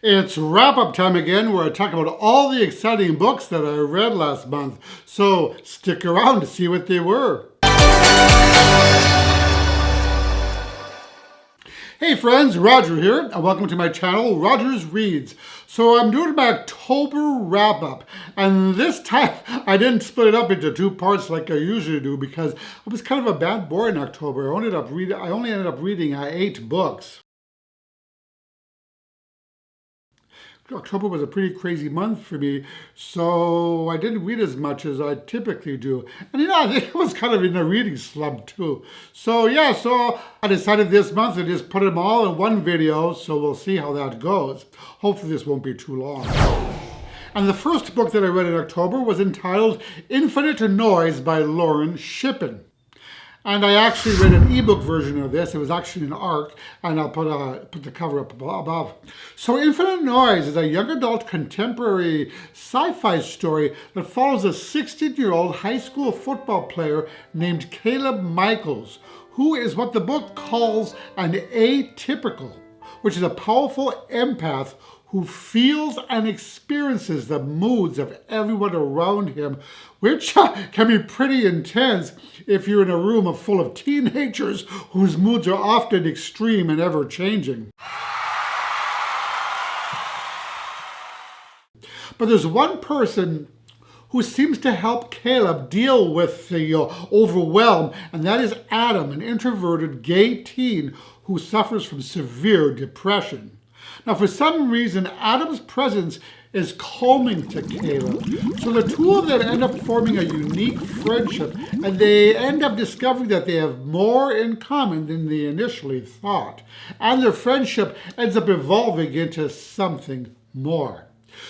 It's wrap-up time again, where I talk about all the exciting books that I read last month. So stick around to see what they were. Hey friends, Roger here, and welcome to my channel, Roger's Reads. So I'm doing my October wrap-up, and this time I didn't split it up into two parts like I usually do because it was kind of a bad boy in October. I only ended up reading 8 books. October was a pretty crazy month for me, so I didn't read as much as I typically do. And I think it was kind of in a reading slump too. So I decided this month to just put them all in one video, so we'll see how that goes. Hopefully this won't be too long. And the first book that I read in October was entitled Infinite Noise by Lauren Shippen. And I actually read an ebook version of this. It was actually an ARC, and I'll put the cover up above. So Infinite Noise is a young adult contemporary sci-fi story that follows a 16-year-old high school football player named Caleb Michaels, who is what the book calls an atypical, which is a powerful empath who feels and experiences the moods of everyone around him, which can be pretty intense if you're in a room full of teenagers whose moods are often extreme and ever-changing. But there's one person who seems to help Caleb deal with the overwhelm, and that is Adam, an introverted gay teen who suffers from severe depression. Now, for some reason, Adam's presence is calming to Caleb. So the two of them end up forming a unique friendship, and they end up discovering that they have more in common than they initially thought. And their friendship ends up evolving into something more.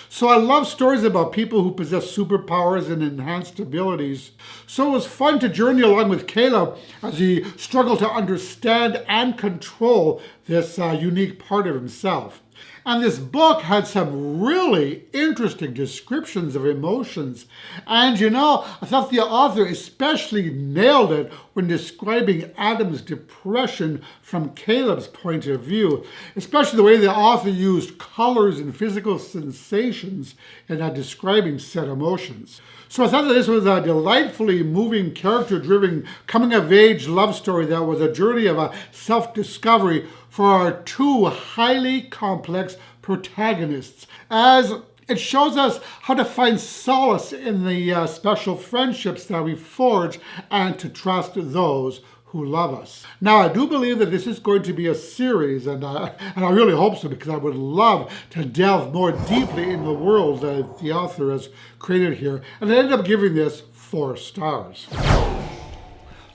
So I love stories about people who possess superpowers and enhanced abilities. So it was fun to journey along with Caleb as he struggled to understand and control this unique part of himself. And this book had some really interesting descriptions of emotions. And I thought the author especially nailed it when describing Adam's depression from Caleb's point of view, especially the way the author used colors and physical sensations in describing said emotions. So I thought that this was a delightfully moving, character-driven, coming-of-age love story that was a journey of self-discovery for our two highly complex protagonists, as it shows us how to find solace in the special friendships that we forge and to trust those who love us. Now, I do believe that this is going to be a series, and I really hope so, because I would love to delve more deeply in the world that the author has created here, and I ended up giving this 4 stars.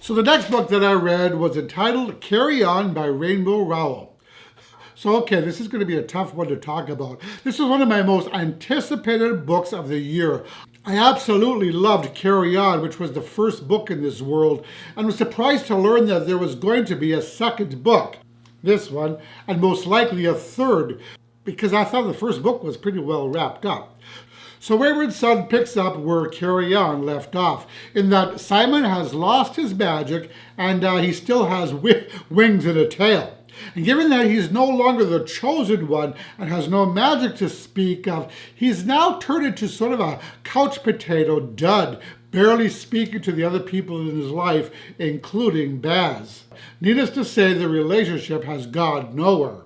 So the next book that I read was entitled Carry On by Rainbow Rowell. So okay, this is going to be a tough one to talk about. This is one of my most anticipated books of the year. I absolutely loved Carry On, which was the first book in this world, and was surprised to learn that there was going to be a second book, this one, and most likely a third, because I thought the first book was pretty well wrapped up. So Wayward Son picks up where Carry On left off, in that Simon has lost his magic and he still has wings and a tail. And given that he's no longer the chosen one and has no magic to speak of, he's now turned into sort of a couch potato dud, barely speaking to the other people in his life, including Baz. Needless to say, the relationship has gone nowhere.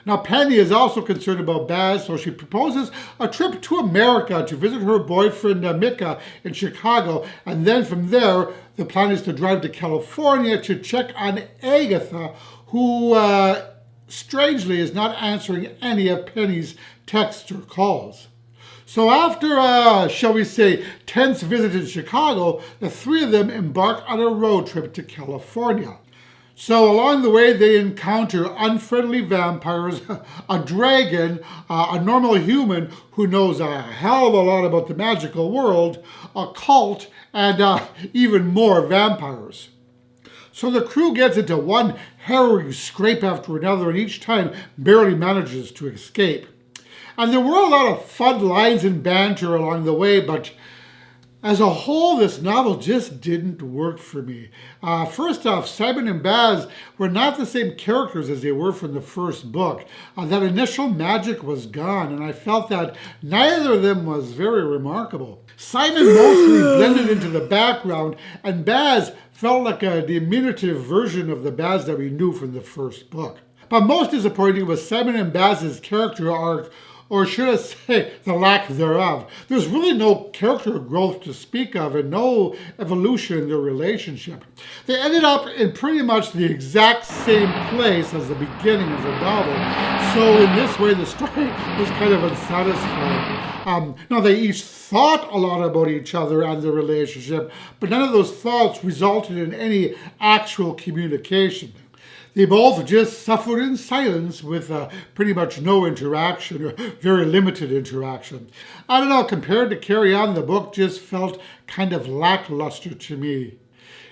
Now, Penny is also concerned about Baz, so she proposes a trip to America to visit her boyfriend Micah in Chicago, and then from there, the plan is to drive to California to check on Agatha, who strangely is not answering any of Penny's texts or calls. So after, shall we say, tense visit in Chicago, the three of them embark on a road trip to California. So along the way, they encounter unfriendly vampires, a dragon, a normal human who knows a hell of a lot about the magical world, a cult, and even more vampires. So the crew gets into one harrowing scrape after another, and each time barely manages to escape. And there were a lot of fun lines and banter along the way, but As a whole, this novel just didn't work for me. First off, Simon and Baz were not the same characters as they were from the first book. That initial magic was gone, and I felt that neither of them was very remarkable. Simon mostly blended into the background, and Baz felt like a diminutive version of the Baz that we knew from the first book. But most disappointing was Simon and Baz's character arc, or should I say, the lack thereof. There's really no character growth to speak of and no evolution in their relationship. They ended up in pretty much the exact same place as the beginning of the novel. So in this way, the story was kind of unsatisfying. Now, they each thought a lot about each other and their relationship, but none of those thoughts resulted in any actual communication. They both just suffered in silence with pretty much no interaction or very limited interaction. I don't know, compared to Carry On, the book just felt kind of lackluster to me.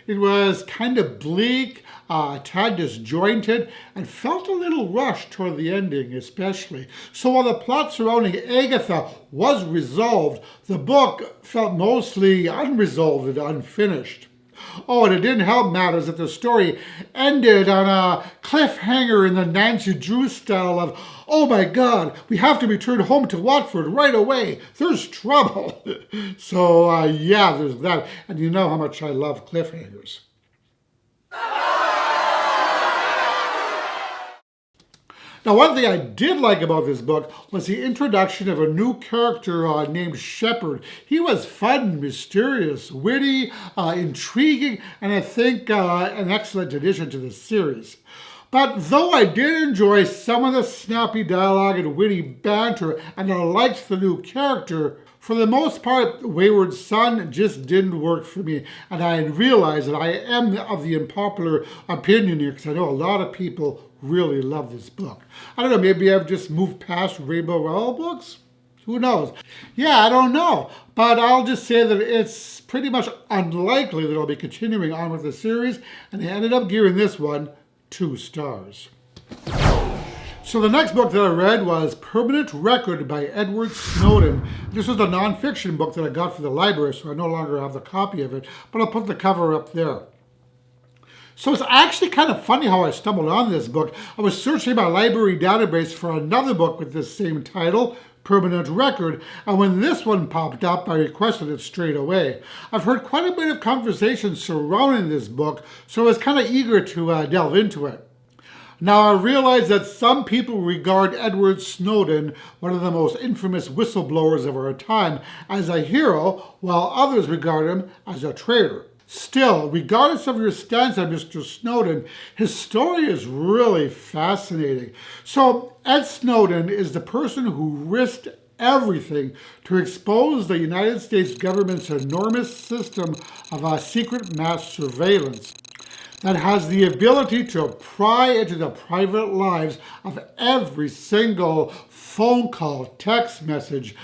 It was kind of bleak, a tad disjointed, and felt a little rushed toward the ending especially. So while the plot surrounding Agatha was resolved, the book felt mostly unresolved and unfinished. Oh, and it didn't help matters that the story ended on a cliffhanger in the Nancy Drew style of, oh my God, we have to return home to Watford right away. There's trouble. So, yeah, there's that. And you know how much I love cliffhangers. Now, one thing I did like about this book was the introduction of a new character named Shepard. He was fun, mysterious, witty, intriguing, and I think an excellent addition to the series. But though I did enjoy some of the snappy dialogue and witty banter, and I liked the new character, for the most part, Wayward Son just didn't work for me. And I realize that I am of the unpopular opinion here, because I know a lot of people really love this book. I don't know, maybe I've just moved past Rainbow Rowell books? Who knows? Yeah, I don't know. But I'll just say that it's pretty much unlikely that I'll be continuing on with the series, and I ended up giving this one 2 stars. So the next book that I read was Permanent Record by Edward Snowden. This was a nonfiction book that I got from the library, so I no longer have the copy of it, but I'll put the cover up there. So it's actually kind of funny how I stumbled on this book. I was searching my library database for another book with this same title, Permanent Record, and when this one popped up, I requested it straight away. I've heard quite a bit of conversation surrounding this book, so I was kind of eager to delve into it. Now, I realize that some people regard Edward Snowden, one of the most infamous whistleblowers of our time, as a hero, while others regard him as a traitor. Still, regardless of your stance on Mr. Snowden, his story is really fascinating. So, Ed Snowden is the person who risked everything to expose the United States government's enormous system of secret mass surveillance that has the ability to pry into the private lives of every single phone call, text message,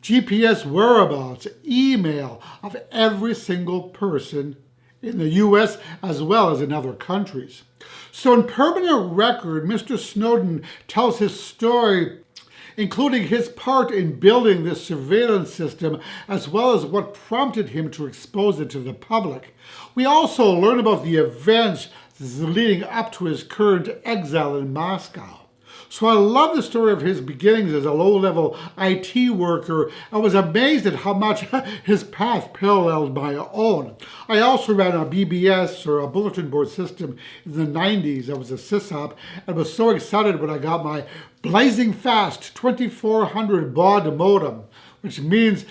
GPS whereabouts, email of every single person in the U.S. as well as in other countries. So in Permanent Record, Mr. Snowden tells his story, including his part in building this surveillance system, as well as what prompted him to expose it to the public. We also learn about the events leading up to his current exile in Moscow. So I love the story of his beginnings as a low-level IT worker. I was amazed at how much his path paralleled my own. I also ran a BBS, or a bulletin board system, in the 90s. I was a sysop and was so excited when I got my blazing fast 2400 baud modem, which means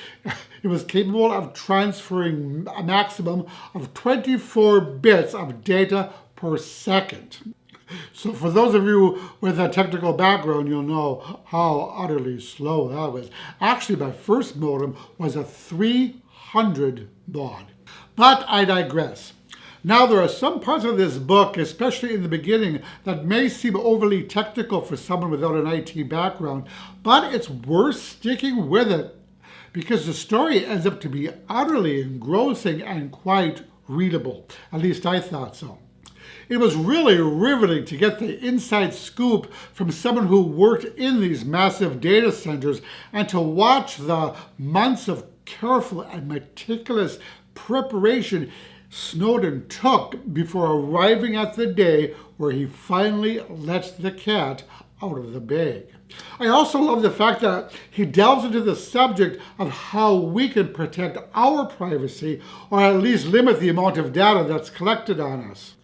it was capable of transferring a maximum of 24 bits of data per second. So for those of you with a technical background, you'll know how utterly slow that was. Actually, my first modem was a 300 baud. But I digress. Now, there are some parts of this book, especially in the beginning, that may seem overly technical for someone without an IT background, but it's worth sticking with it because the story ends up to be utterly engrossing and quite readable. At least I thought so. It was really riveting to get the inside scoop from someone who worked in these massive data centers and to watch the months of careful and meticulous preparation Snowden took before arriving at the day where he finally lets the cat out of the bag. I also love the fact that he delves into the subject of how we can protect our privacy, or at least limit the amount of data that's collected on us.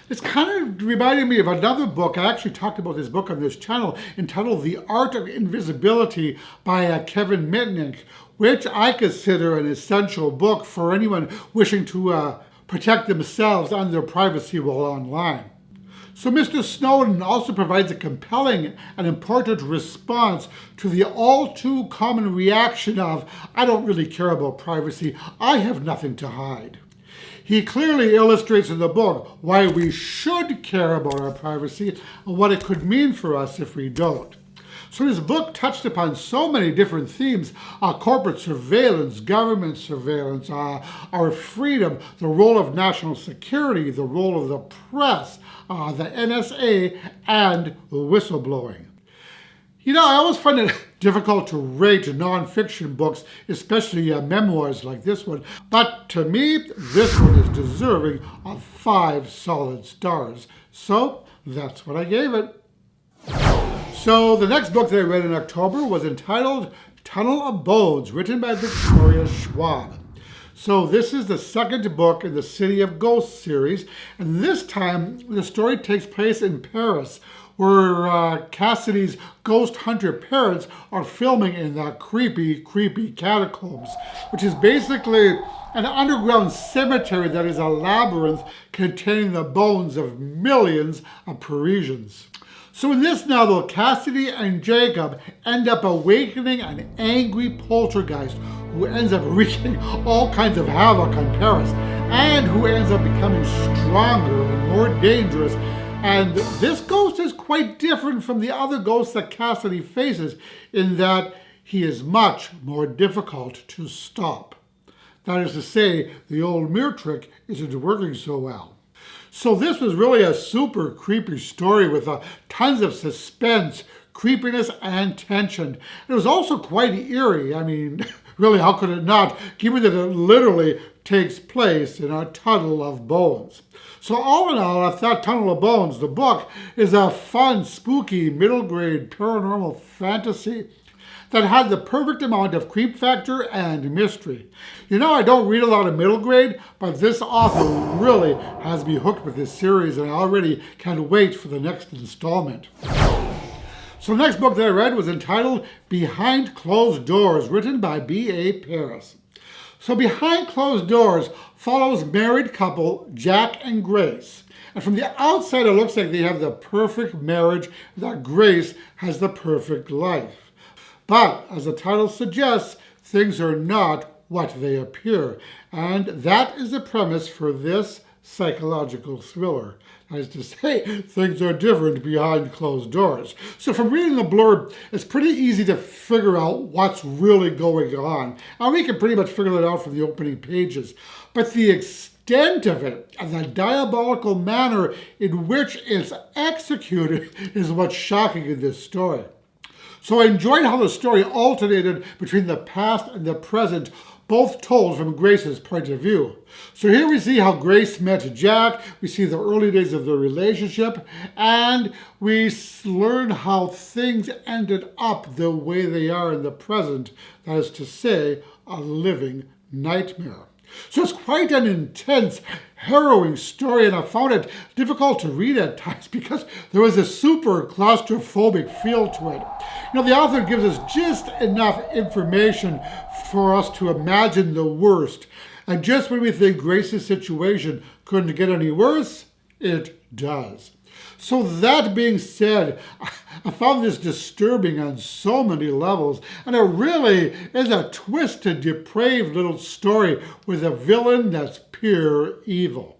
It's kind of reminding me of another book. I actually talked about this book on this channel, entitled The Art of Invisibility by Kevin Mitnick, which I consider an essential book for anyone wishing to protect themselves and their privacy while online. So Mr. Snowden also provides a compelling and important response to the all too common reaction of, I don't really care about privacy, I have nothing to hide. He clearly illustrates in the book why we should care about our privacy and what it could mean for us if we don't. So his book touched upon so many different themes: corporate surveillance, government surveillance, our freedom, the role of national security, the role of the press, the NSA, and whistleblowing. You know, I always find it difficult to rate nonfiction books, especially memoirs like this one. But to me, this one is deserving of 5 solid stars. So that's what I gave it. So the next book that I read in October was entitled Trinity Abode, written by Victoria Schwab. So this is the second book in the City of Ghosts series, and this time the story takes place in Paris, where Cassidy's ghost hunter parents are filming in the creepy catacombs, which is basically an underground cemetery that is a labyrinth containing the bones of millions of Parisians. So in this novel, Cassidy and Jacob end up awakening an angry poltergeist who ends up wreaking all kinds of havoc on Paris, and who ends up becoming stronger and more dangerous. And this ghost is quite different from the other ghosts that Cassidy faces, in that he is much more difficult to stop. That is to say, the old mirror trick isn't working so well. So this was really a super creepy story with tons of suspense, creepiness, and tension. It was also quite eerie. I mean, really, how could it not, given that it literally takes place in a tunnel of bones. So all in all, I thought Tunnel of Bones, the book, is a fun, spooky, middle-grade paranormal fantasy that had the perfect amount of creep factor and mystery. You know, I don't read a lot of middle grade, but this author really has me hooked with this series, and I already can't wait for the next installment. So the next book that I read was entitled Behind Closed Doors, written by B.A. Paris. So Behind Closed Doors follows married couple Jack and Grace. And from the outside, it looks like they have the perfect marriage, that Grace has the perfect life. But, as the title suggests, things are not what they appear. And that is the premise for this psychological thriller. That is to say, things are different behind closed doors. So from reading the blurb, it's pretty easy to figure out what's really going on. And we can pretty much figure it out from the opening pages. But the extent of it and the diabolical manner in which it's executed is what's shocking in this story. So I enjoyed how the story alternated between the past and the present, both told from Grace's point of view. So here we see how Grace met Jack, we see the early days of their relationship, and we learn how things ended up the way they are in the present, that is to say, a living nightmare. So it's quite an intense, harrowing story, and I found it difficult to read at times because there was a super claustrophobic feel to it. You know, the author gives us just enough information for us to imagine the worst. And just when we think Grace's situation couldn't get any worse, it does. So that being said, I found this disturbing on so many levels, and it really is a twisted, depraved little story with a villain that's pure evil.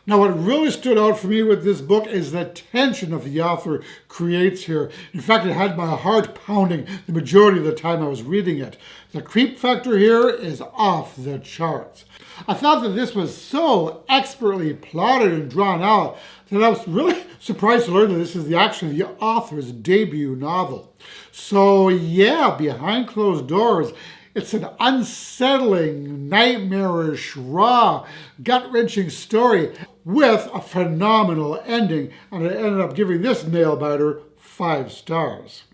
Now, what really stood out for me with this book is the tension that the author creates here. In fact, it had my heart pounding the majority of the time I was reading it. The creep factor here is off the charts. I thought that this was so expertly plotted and drawn out that I was really surprised to learn that this is actually the author's debut novel. So yeah, Behind Closed Doors It's an unsettling, nightmarish, raw, gut-wrenching story with a phenomenal ending, and I ended up giving this nail biter 5 stars.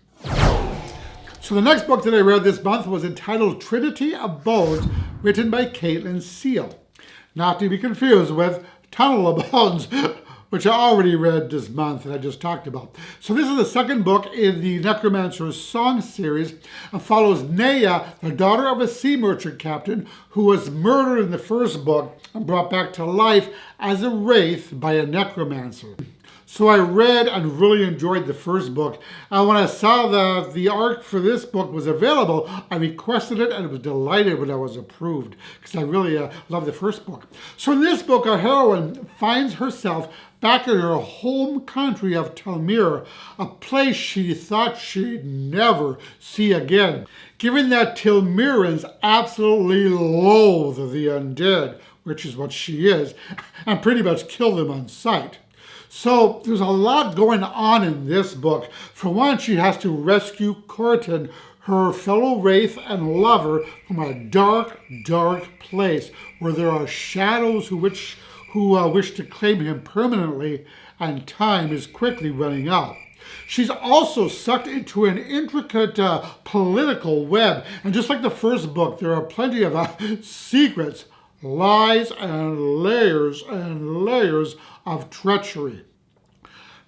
So the next book that I read this month was entitled Trinity Abode, written by Caitlin Seal. Not to be confused with Tunnel Abodes, which I already read this month and I just talked about. So this is the second book in the Necromancer's Song series and follows Naya, the daughter of a sea merchant captain who was murdered in the first book and brought back to life as a wraith by a necromancer. So I read and really enjoyed the first book. And when I saw that the arc for this book was available, I requested it and was delighted when I was approved because I really love the first book. So in this book, our heroine finds herself back in her home country of Telmira, a place she thought she'd never see again. Given that Telmirans absolutely loathe the undead, which is what she is, and pretty much kill them on sight. So there's a lot going on in this book. For one, she has to rescue Corton, her fellow wraith and lover, from a dark, dark place where there are shadows who wish to claim him permanently, and time is quickly running out. She's also sucked into an intricate political web, and just like the first book, there are plenty of secrets, lies, and layers of treachery.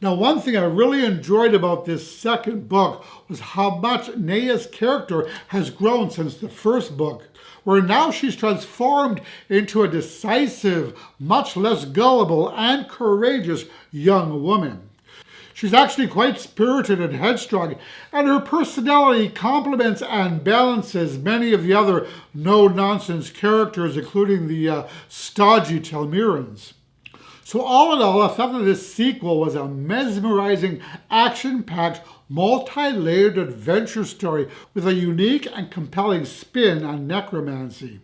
Now, one thing I really enjoyed about this second book was how much Naya's character has grown since the first book, where now she's transformed into a decisive, much less gullible and courageous young woman. She's actually quite spirited and headstrong, and her personality complements and balances many of the other no-nonsense characters, including the stodgy Telmirans. So all in all, I thought that this sequel was a mesmerizing, action-packed, multi-layered adventure story with a unique and compelling spin on necromancy.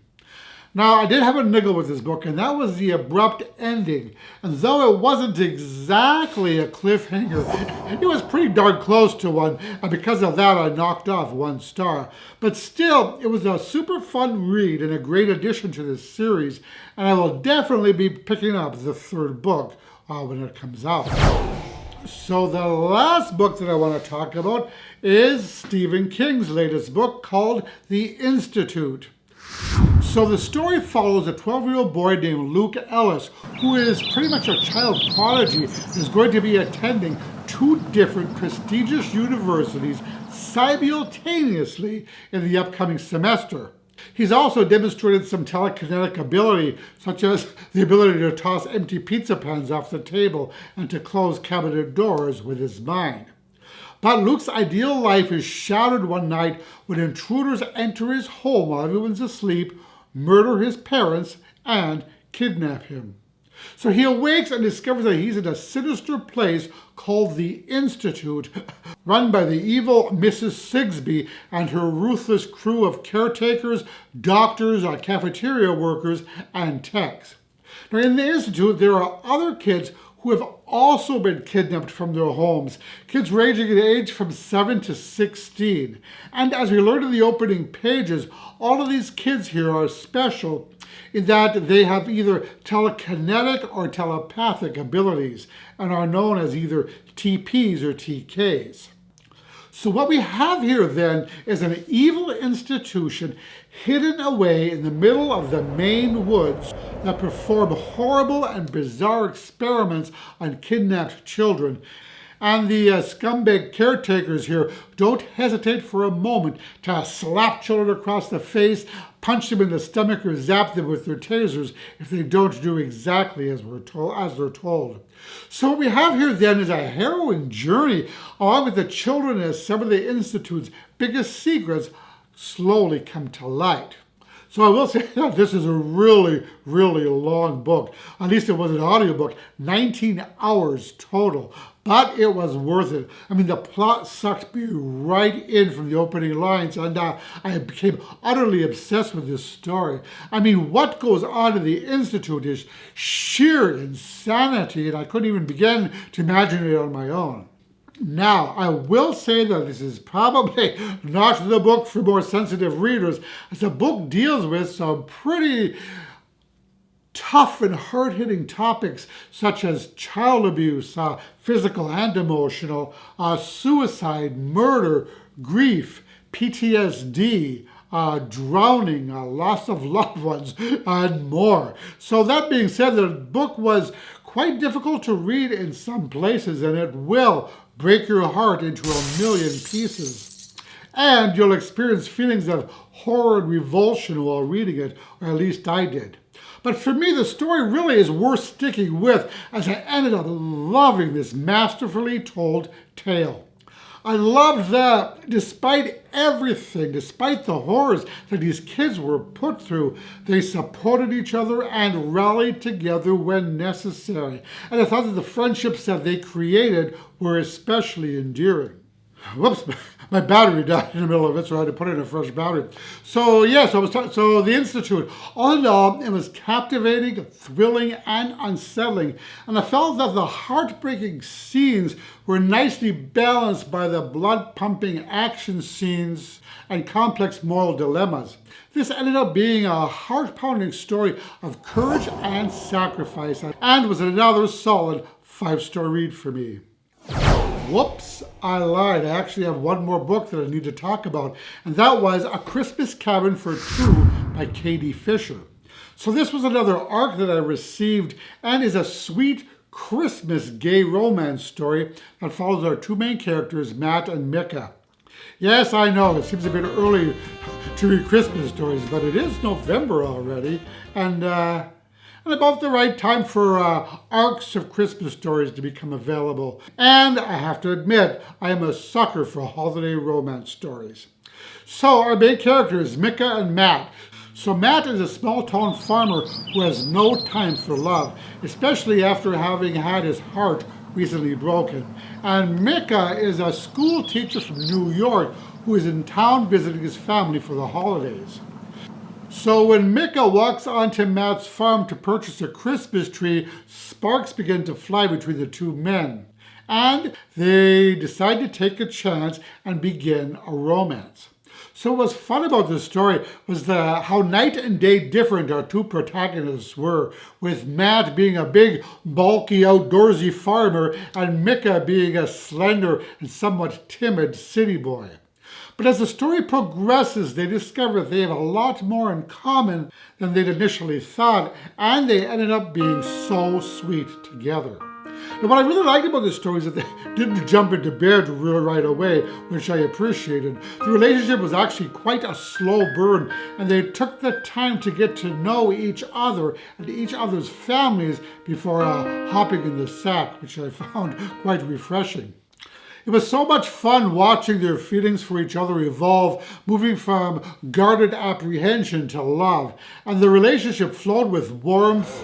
Now, I did have a niggle with this book, and that was the abrupt ending. And though it wasn't exactly a cliffhanger, it was pretty darn close to one, and because of that, I knocked off 1 star. But still, it was a super fun read and a great addition to this series, and I will definitely be picking up the 3rd book when it comes out. So the last book that I want to talk about is Stephen King's latest book called The Institute. So the story follows a 12-year-old boy named Luke Ellis, who is pretty much a child prodigy and is going to be attending 2 different prestigious universities simultaneously in the upcoming semester. He's also demonstrated some telekinetic ability, such as the ability to toss empty pizza pans off the table and to close cabinet doors with his mind. But Luke's ideal life is shattered one night when intruders enter his home while everyone's asleep, murder his parents, and kidnap him. So he awakes and discovers that he's in a sinister place called the Institute, run by the evil Mrs. Sigsby and her ruthless crew of caretakers, doctors, cafeteria workers, and techs. Now in the Institute, there are other kids who have also been kidnapped from their homes, kids ranging in age from 7 to 16. And as we learned in the opening pages, all of these kids here are special in that they have either telekinetic or telepathic abilities and are known as either TPs or TKs. So what we have here then is an evil institution hidden away in the middle of the Maine woods that perform horrible and bizarre experiments on kidnapped children. And the scumbag caretakers here don't hesitate for a moment to slap children across the face, punch them in the stomach, or zap them with their tasers if they don't do exactly as they're told. So what we have here then is a harrowing journey along with the children as some of the Institute's biggest secrets slowly come to light. So I will say that this is a really, really long book. At least it was an audiobook, 19 hours total. But it was worth it. I mean, the plot sucked me right in from the opening lines, and I became utterly obsessed with this story. I mean, what goes on in the Institute is sheer insanity, and I couldn't even begin to imagine it on my own. Now, I will say that this is probably not the book for more sensitive readers, as the book deals with some pretty tough and hard-hitting topics such as child abuse, physical and emotional, suicide, murder, grief, PTSD, drowning, loss of loved ones, and more. So that being said, the book was quite difficult to read in some places, and it will break your heart into a million pieces. And you'll experience feelings of horror and revulsion while reading it, or at least I did. But for me, the story really is worth sticking with, as I ended up loving this masterfully told tale. I loved that despite everything, despite the horrors that these kids were put through, they supported each other and rallied together when necessary. And I thought that the friendships that they created were especially endearing. Whoops, my battery died in the middle of it, so I had to put in a fresh battery. So so the Institute, all in all, it was captivating, thrilling, and unsettling. And I felt that the heartbreaking scenes were nicely balanced by the blood-pumping action scenes and complex moral dilemmas. This ended up being a heart-pounding story of courage and sacrifice, and was another solid 5-star read for me. Whoops, I lied. I actually have one more book that I need to talk about, and that was A Christmas Cabin for Two by Katie Fisher. So this was another ARC that I received, and is a sweet Christmas gay romance story that follows our two main characters, Matt and Micah. Yes, I know, it seems a bit early to read Christmas stories, but it is November already, and about the right time for arcs of Christmas stories to become available. And I have to admit, I am a sucker for holiday romance stories. So our main characters, Micah and Matt. So Matt is a small-town farmer who has no time for love, especially after having had his heart recently broken. And Micah is a school teacher from New York who is in town visiting his family for the holidays. So when Micah walks onto Matt's farm to purchase a Christmas tree, sparks begin to fly between the two men. And they decide to take a chance and begin a romance. So what's fun about this story was how night and day different our two protagonists were, with Matt being a big, bulky, outdoorsy farmer, and Micah being a slender and somewhat timid city boy. But as the story progresses, they discover they have a lot more in common than they'd initially thought, and they ended up being so sweet together. Now, what I really liked about this story is that they didn't jump into bed right away, which I appreciated. The relationship was actually quite a slow burn, and they took the time to get to know each other and each other's families before hopping in the sack, which I found quite refreshing. It was so much fun watching their feelings for each other evolve, moving from guarded apprehension to love. And the relationship flowed with warmth,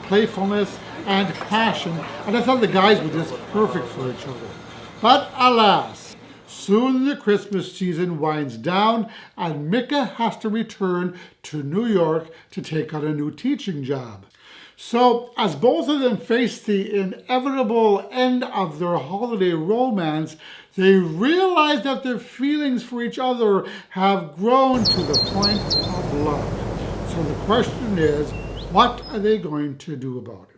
playfulness, and passion. And I thought the guys were just perfect for each other. But alas, soon the Christmas season winds down, and Micah has to return to New York to take on a new teaching job. So, as both of them face the inevitable end of their holiday romance, they realize that their feelings for each other have grown to the point of love. So the question is, what are they going to do about it?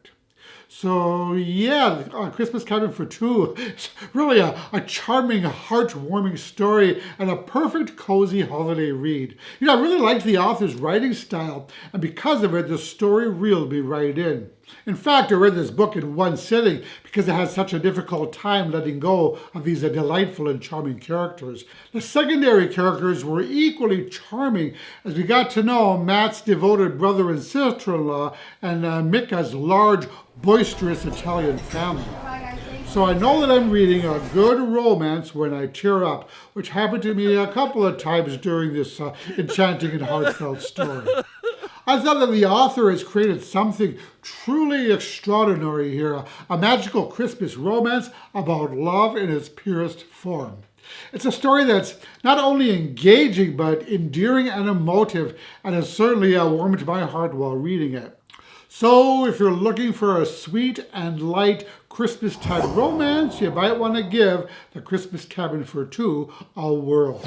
So yeah, Christmas Cabin for Two is really a charming, heartwarming story and a perfect, cozy holiday read. You know, I really like the author's writing style, and because of it, the story reeled me right in. In fact, I read this book in one sitting because I had such a difficult time letting go of these delightful and charming characters. The secondary characters were equally charming as we got to know Matt's devoted brother and sister-in-law and Micah's large, boisterous Italian family. So I know that I'm reading a good romance when I tear up, which happened to me a couple of times during this enchanting and heartfelt story. I thought that the author has created something truly extraordinary here, a magical Christmas romance about love in its purest form. It's a story that's not only engaging, but endearing and emotive, and has certainly warmed my heart while reading it. So if you're looking for a sweet and light Christmastide romance, you might want to give The Christmas Cabin for Two a whirl.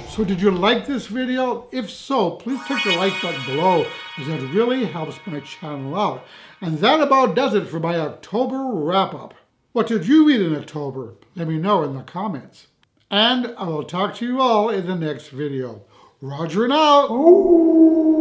So did you like this video? If so, please click the like button below, as that really helps my channel out. And that about does it for my October wrap-up. What did you read in October? Let me know in the comments. And I will talk to you all in the next video. Roger and out!